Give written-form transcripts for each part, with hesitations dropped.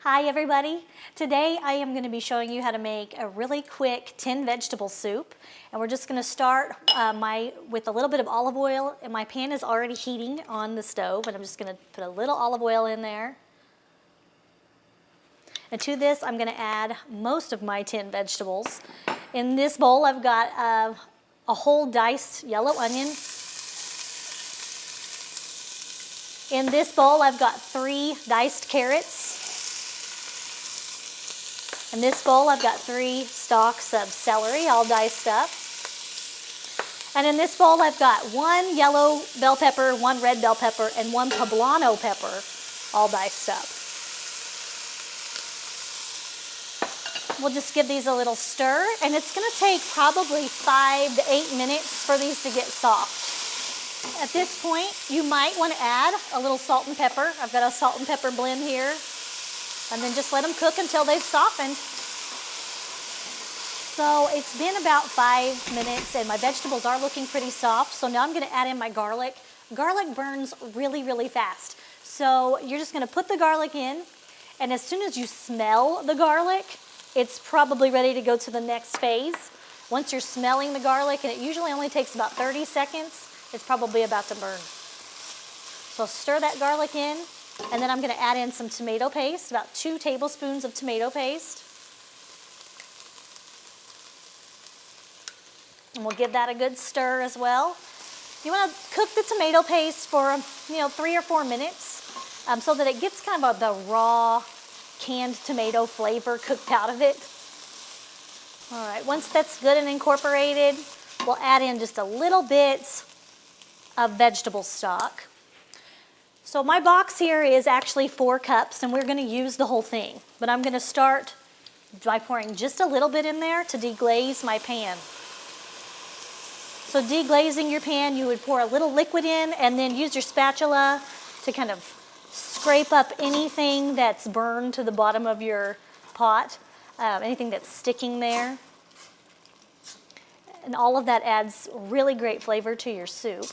Hi everybody. Today I am going to be showing you how to make a really quick 10 vegetable soup. And we're just going to start with a little bit of olive oil, and my pan is already heating on the stove, and I'm just going to put a little olive oil in there. And to this I'm going to add most of my 10 vegetables. In this bowl I've got a whole diced yellow onion. In this bowl I've got 3 diced carrots. In this bowl, I've got 3 stalks of celery, all diced up. And in this bowl, I've got 1 yellow bell pepper, 1 red bell pepper, and 1 poblano pepper, all diced up. We'll just give these a little stir, and it's going to take probably 5 to 8 minutes for these to get soft. At this point, you might want to add a little salt and pepper. I've got a salt and pepper blend here. And then just let them cook until they've softened. So it's been about 5 minutes and my vegetables are looking pretty soft. So now I'm going to add in my garlic. Garlic burns really, really fast. So you're just going to put the garlic in, and as soon as you smell the garlic, it's probably ready to go to the next phase. Once you're smelling the garlic, and it usually only takes about 30 seconds, it's probably about to burn. So stir that garlic in. And then I'm going to add in some tomato paste, about 2 tablespoons of tomato paste. And we'll give that a good stir as well. You want to cook the tomato paste for 3 or 4 minutes so that it gets kind of the raw canned tomato flavor cooked out of it. All right, once that's good and incorporated, we'll add in just a little bit of vegetable stock. So my box here is actually 4 cups, and we're going to use the whole thing. But I'm going to start by pouring just a little bit in there to deglaze my pan. So deglazing your pan, you would pour a little liquid in and then use your spatula to kind of scrape up anything that's burned to the bottom of your pot, anything that's sticking there. And all of that adds really great flavor to your soup.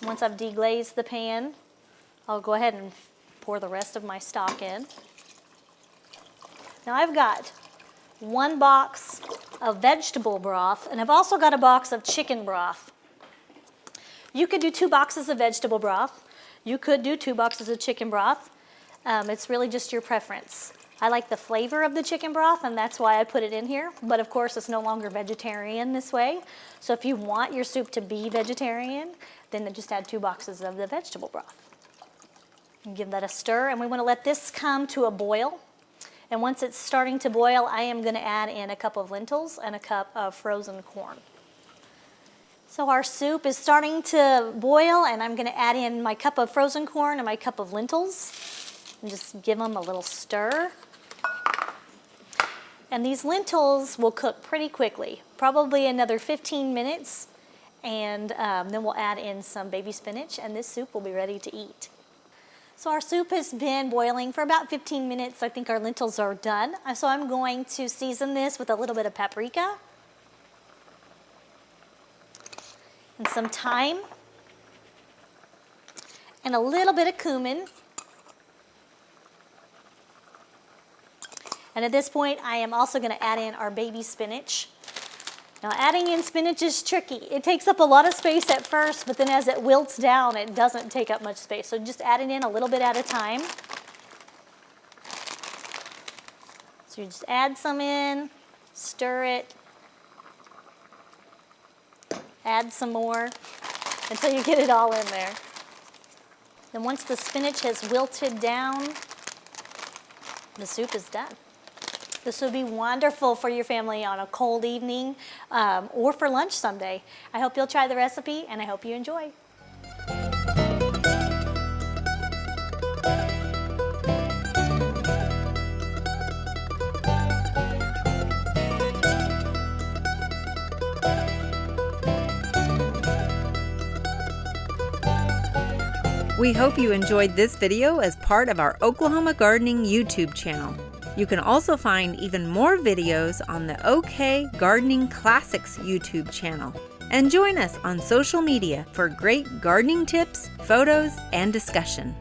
Once I've deglazed the pan, I'll go ahead and pour the rest of my stock in. Now I've got 1 box of vegetable broth, and I've also got a box of chicken broth. You could do 2 boxes of vegetable broth. You could do 2 boxes of chicken broth. It's really just your preference. I like the flavor of the chicken broth, and that's why I put it in here. But of course, it's no longer vegetarian this way. So if you want your soup to be vegetarian, then just add 2 boxes of the vegetable broth. And give that a stir, and we want to let this come to a boil. And once it's starting to boil, I am going to add in a cup of lentils and a cup of frozen corn. So our soup is starting to boil, and I'm going to add in my cup of frozen corn and my cup of lentils. And just give them a little stir. And these lentils will cook pretty quickly, probably another 15 minutes, and then we'll add in some baby spinach, and this soup will be ready to eat. So our soup has been boiling for about 15 minutes. I think our lentils are done. So I'm going to season this with a little bit of paprika and some thyme and a little bit of cumin. And at this point, I am also going to add in our baby spinach. Now, adding in spinach is tricky. It takes up a lot of space at first, but then as it wilts down, it doesn't take up much space. So just add it in a little bit at a time. So you just add some in, stir it, add some more until you get it all in there. Then once the spinach has wilted down, the soup is done. This would be wonderful for your family on a cold evening or for lunch someday. I hope you'll try the recipe, and I hope you enjoy. We hope you enjoyed this video as part of our Oklahoma Gardening YouTube channel. You can also find even more videos on the OK Gardening Classics YouTube channel. And join us on social media for great gardening tips, photos, and discussion.